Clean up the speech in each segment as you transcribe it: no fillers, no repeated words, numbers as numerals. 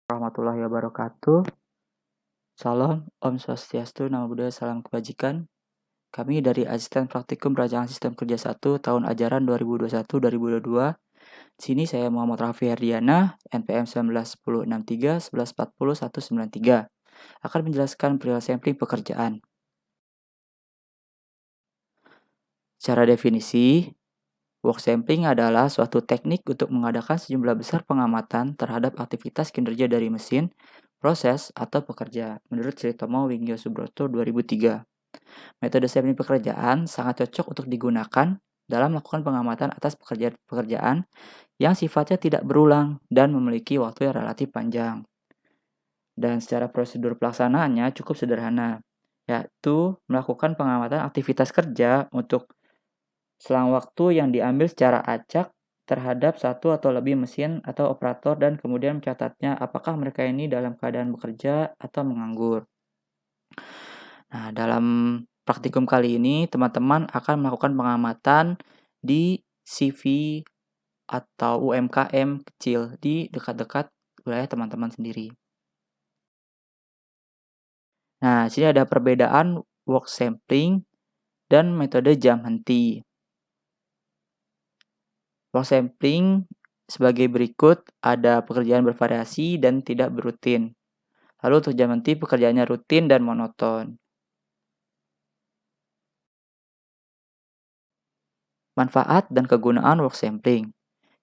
Warahmatullahi wabarakatuh. Salam, Om Swastiastu, Namo Buddhaya, Salam Kebajikan. Kami dari Asisten Praktikum Perancangan Sistem Kerja 1 tahun ajaran 2021-2022. Sini saya Muhammad Raffi Herdiana, NPM 191063 1140 193, akan menjelaskan perihal sampling pekerjaan. Secara definisi, work sampling adalah suatu teknik untuk mengadakan sejumlah besar pengamatan terhadap aktivitas kinerja dari mesin, proses, atau pekerja, menurut Sritomo Wingyo Subroto 2003. Metode sampling pekerjaan sangat cocok untuk digunakan dalam melakukan pengamatan atas pekerjaan yang sifatnya tidak berulang dan memiliki waktu yang relatif panjang. Dan secara prosedur pelaksanaannya cukup sederhana, yaitu melakukan pengamatan aktivitas kerja untuk selang waktu yang diambil secara acak terhadap satu atau lebih mesin atau operator dan kemudian mencatatnya apakah mereka ini dalam keadaan bekerja atau menganggur. Nah, dalam praktikum kali ini teman-teman akan melakukan pengamatan di CV atau UMKM kecil di dekat-dekat wilayah teman-teman sendiri. Nah, sini ada perbedaan work sampling dan metode jam henti. Work sampling sebagai berikut, ada pekerjaan bervariasi dan tidak berutin. Lalu untuk jam henti pekerjaannya rutin dan monoton. Manfaat dan kegunaan work sampling.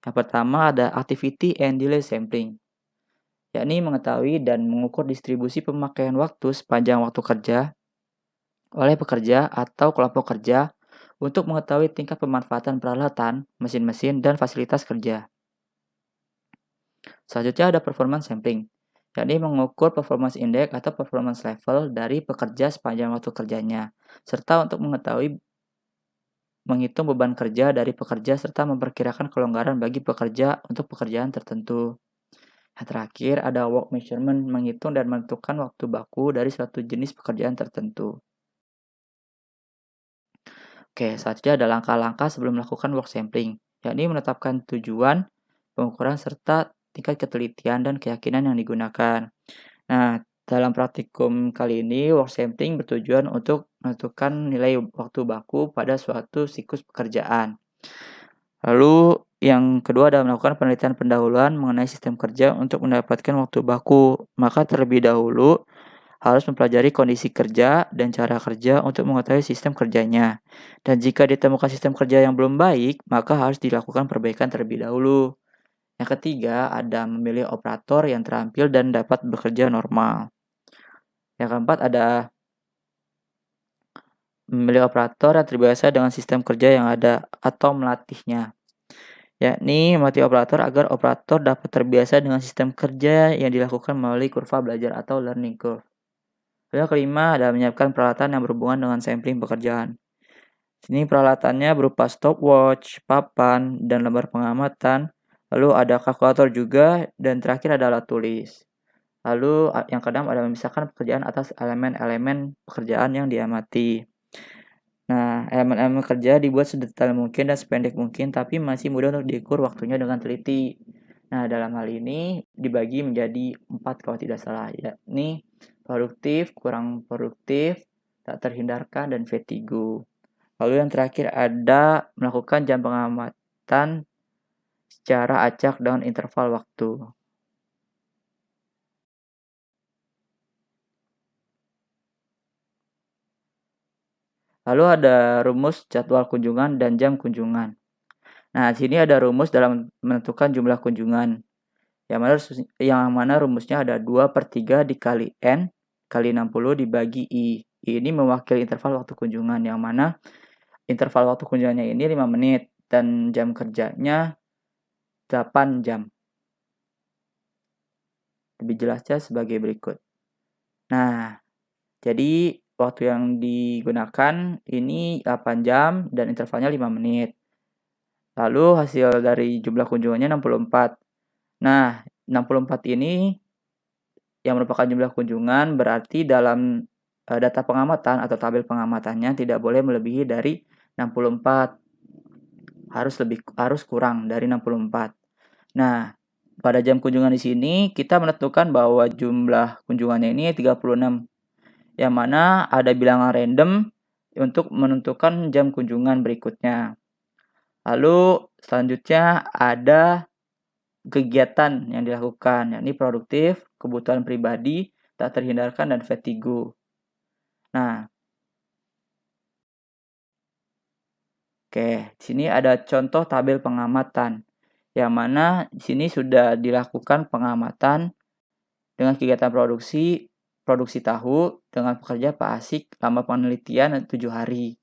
Yang pertama ada activity and delay sampling, yakni mengetahui dan mengukur distribusi pemakaian waktu sepanjang waktu kerja oleh pekerja atau kelompok kerja untuk mengetahui tingkat pemanfaatan peralatan, mesin-mesin, dan fasilitas kerja. Selanjutnya ada performance sampling, yakni mengukur performance index atau performance level dari pekerja sepanjang waktu kerjanya, serta untuk menghitung beban kerja dari pekerja serta memperkirakan kelonggaran bagi pekerja untuk pekerjaan tertentu. Yang terakhir ada work measurement, menghitung dan menentukan waktu baku dari suatu jenis pekerjaan tertentu. Oke, selanjutnya ada langkah-langkah sebelum melakukan work sampling, yakni menetapkan tujuan, pengukuran, serta tingkat ketelitian dan keyakinan yang digunakan. Nah, dalam praktikum kali ini, work sampling bertujuan untuk menentukan nilai waktu baku pada suatu siklus pekerjaan. Lalu, yang kedua adalah melakukan penelitian pendahuluan mengenai sistem kerja untuk mendapatkan waktu baku. Maka terlebih dahulu, harus mempelajari kondisi kerja dan cara kerja untuk mengetahui sistem kerjanya. Dan jika ditemukan sistem kerja yang belum baik, maka harus dilakukan perbaikan terlebih dahulu. Yang ketiga, ada memilih operator yang terampil dan dapat bekerja normal. Yang keempat, ada memilih operator yang terbiasa dengan sistem kerja yang ada atau melatihnya, yakni melatih operator agar operator dapat terbiasa dengan sistem kerja yang dilakukan melalui kurva belajar atau learning curve. Yang kelima adalah menyiapkan peralatan yang berhubungan dengan sampling pekerjaan. Sini peralatannya berupa stopwatch, papan, dan lembar pengamatan. Lalu ada kalkulator juga, dan terakhir ada alat tulis. Lalu yang keenam ada memisahkan pekerjaan atas elemen-elemen pekerjaan yang diamati. Nah, elemen-elemen kerja dibuat sedetail mungkin dan sependek mungkin, tapi masih mudah untuk diukur waktunya dengan teliti. Nah, dalam hal ini dibagi menjadi 4 kalau tidak salah, yakni produktif, kurang produktif, tak terhindarkan, dan vertigo. Lalu yang terakhir ada melakukan jam pengamatan secara acak dengan interval waktu. Lalu ada rumus jadwal kunjungan dan jam kunjungan. Nah, di sini ada rumus dalam menentukan jumlah kunjungan. Yang mana rumusnya ada 2/3 dikali N kali 60 dibagi I. Ini mewakili interval waktu kunjungan, yang mana interval waktu kunjungannya ini 5 menit dan jam kerjanya 8 jam. Lebih jelasnya sebagai berikut. Nah, jadi waktu yang digunakan ini 8 jam dan intervalnya 5 menit. Lalu hasil dari jumlah kunjungannya 64. Nah, 64 ini yang merupakan jumlah kunjungan berarti dalam data pengamatan atau tabel pengamatannya tidak boleh melebihi dari 64. Harus kurang dari 64. Nah, pada jam kunjungan di sini kita menentukan bahwa jumlah kunjungannya ini 36, yang mana ada bilangan random untuk menentukan jam kunjungan berikutnya. Lalu selanjutnya ada kegiatan yang dilakukan, yakni produktif, kebutuhan pribadi, tak terhindarkan, dan fatigue. Nah, oke, di sini ada contoh tabel pengamatan, yang mana di sini sudah dilakukan pengamatan dengan kegiatan produksi tahu dengan pekerja Pak Asik lama penelitian 7 hari.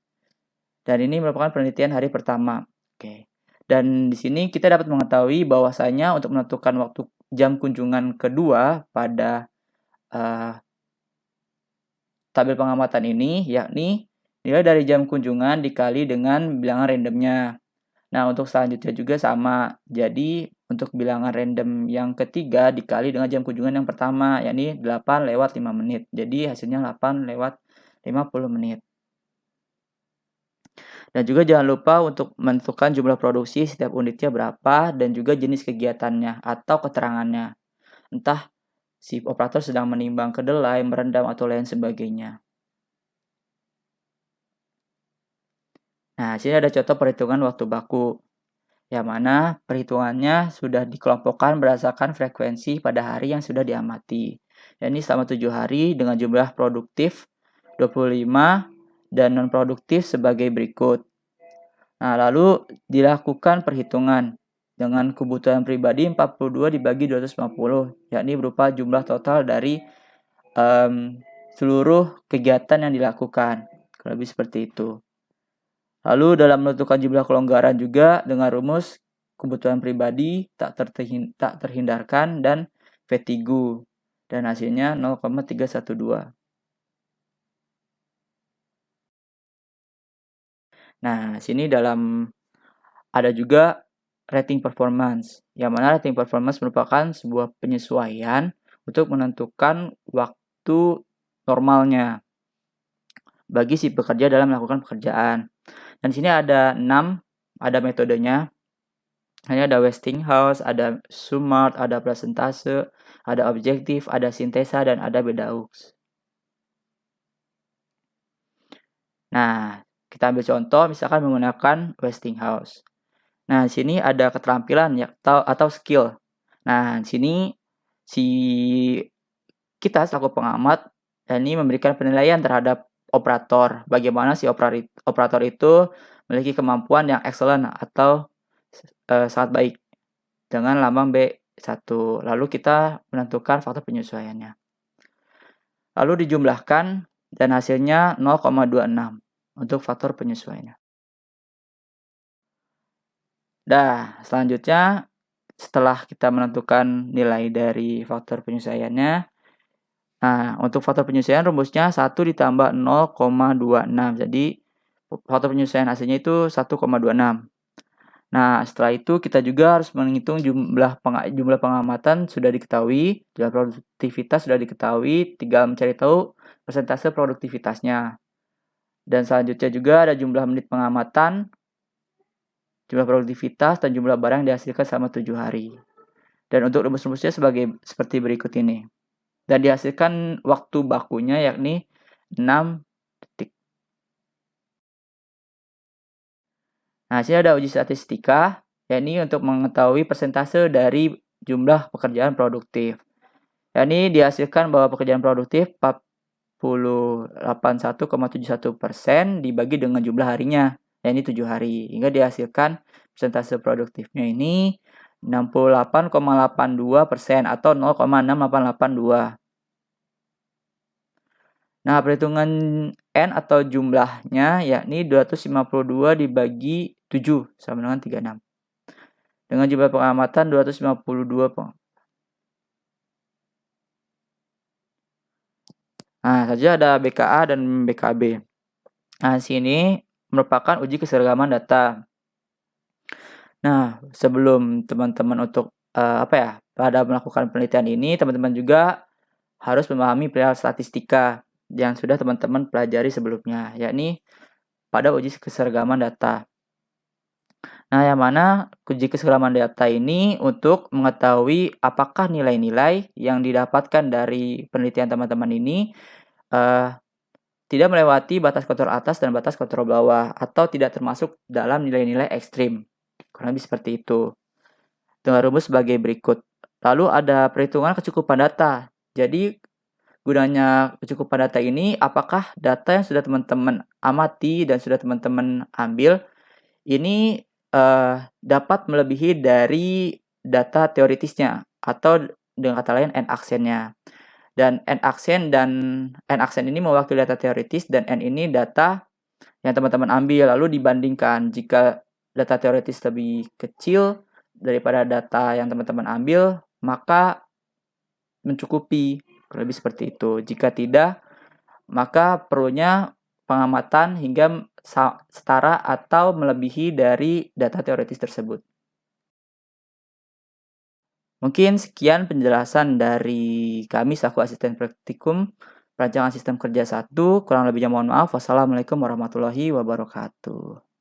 Dan ini merupakan penelitian hari pertama. Oke. Dan di sini kita dapat mengetahui bahwasanya untuk menentukan waktu jam kunjungan kedua pada tabel pengamatan ini, yakni nilai dari jam kunjungan dikali dengan bilangan randomnya. Nah, untuk selanjutnya juga sama. Jadi, untuk bilangan random yang ketiga dikali dengan jam kunjungan yang pertama, yakni 8 lewat 5 menit. Jadi, hasilnya 8 lewat 50 menit. Dan juga jangan lupa untuk menentukan jumlah produksi setiap unitnya berapa dan juga jenis kegiatannya atau keterangannya. Entah si operator sedang menimbang kedelai, merendam, atau lain sebagainya. Nah, sini ada contoh perhitungan waktu baku, yang mana perhitungannya sudah dikelompokkan berdasarkan frekuensi pada hari yang sudah diamati. Yakni selama 7 hari dengan jumlah produktif 25 dan non-produktif sebagai berikut. Nah, lalu dilakukan perhitungan dengan kebutuhan pribadi 42 dibagi 250, yakni berupa jumlah total dari seluruh kegiatan yang dilakukan. Lebih seperti itu. Lalu dalam menentukan jumlah kelonggaran juga dengan rumus kebutuhan pribadi tak terhindarkan dan fatigue, dan hasilnya 0,312. Nah, sini ada juga rating performance, yang mana rating performance merupakan sebuah penyesuaian untuk menentukan waktu normalnya bagi si pekerja dalam melakukan pekerjaan. Dan sini ada 6, ada metodenya. Ini ada Westinghouse, ada Sumart, ada presentase, ada objektif, ada sintesa, dan ada Bedaux. Nah, kita ambil contoh misalkan menggunakan Westinghouse. Nah, di sini ada keterampilan ya atau skill. Nah, di sini si kita selaku pengamat ini memberikan penilaian terhadap operator. Bagaimana si operator itu memiliki kemampuan yang excellent atau sangat baik dengan lambang B1. Lalu kita menentukan faktor penyesuaiannya. Lalu dijumlahkan dan hasilnya 0,26 untuk faktor penyesuaiannya. Selanjutnya setelah kita menentukan nilai dari faktor penyesuaiannya, nah untuk faktor penyesuaian rumusnya 1 ditambah 0,26. Jadi faktor penyesuaian hasilnya itu 1,26. Nah, setelah itu kita juga harus menghitung jumlah pengamatan sudah diketahui, jumlah produktivitas sudah diketahui, tinggal mencari tahu persentase produktivitasnya. Dan selanjutnya juga ada jumlah menit pengamatan, jumlah produktivitas, dan jumlah barang yang dihasilkan selama 7 hari. Dan untuk rumus-rumusnya seperti berikut ini. Dan dihasilkan waktu bakunya yakni 6 detik. Nah, sini ada uji statistika, yakni untuk mengetahui persentase dari jumlah pekerjaan produktif. Yakni dihasilkan bahwa pekerjaan produktif 81,71% dibagi dengan jumlah harinya, yakni 7 hari. Hingga dihasilkan persentase produktifnya ini 68,82% atau 0,6882. Nah, perhitungan N atau jumlahnya yakni 252 dibagi 7 sama dengan 36. Dengan jumlah pengamatan 252 Nah, saja ada BKA dan BKB. Nah, sini merupakan uji keseragaman data. Nah, sebelum teman-teman untuk pada melakukan penelitian ini, teman-teman juga harus memahami perihal statistika yang sudah teman-teman pelajari sebelumnya, yakni pada uji keseragaman data. Nah, yang mana uji keselamatan data ini untuk mengetahui apakah nilai-nilai yang didapatkan dari penelitian teman-teman ini eh, tidak melewati batas kontrol atas dan batas kontrol bawah atau tidak termasuk dalam nilai-nilai ekstrim. Kurang lebih seperti itu. Dengan rumus sebagai berikut. Lalu ada perhitungan kecukupan data. Jadi gunanya kecukupan data ini apakah data yang sudah teman-teman amati dan sudah teman-teman ambil ini dapat melebihi dari data teoritisnya atau dengan kata lain n aksennya. Dan n aksen ini mewakili data teoritis dan n ini data yang teman-teman ambil. Lalu dibandingkan jika data teoritis lebih kecil daripada data yang teman-teman ambil, maka mencukupi. Kurang lebih seperti itu. Jika tidak, maka perlunya pengamatan hingga setara atau melebihi dari data teoritis tersebut. Mungkin sekian penjelasan dari kami selaku asisten praktikum perancangan sistem kerja 1. Kurang lebihnya mohon maaf. Wassalamualaikum warahmatullahi wabarakatuh.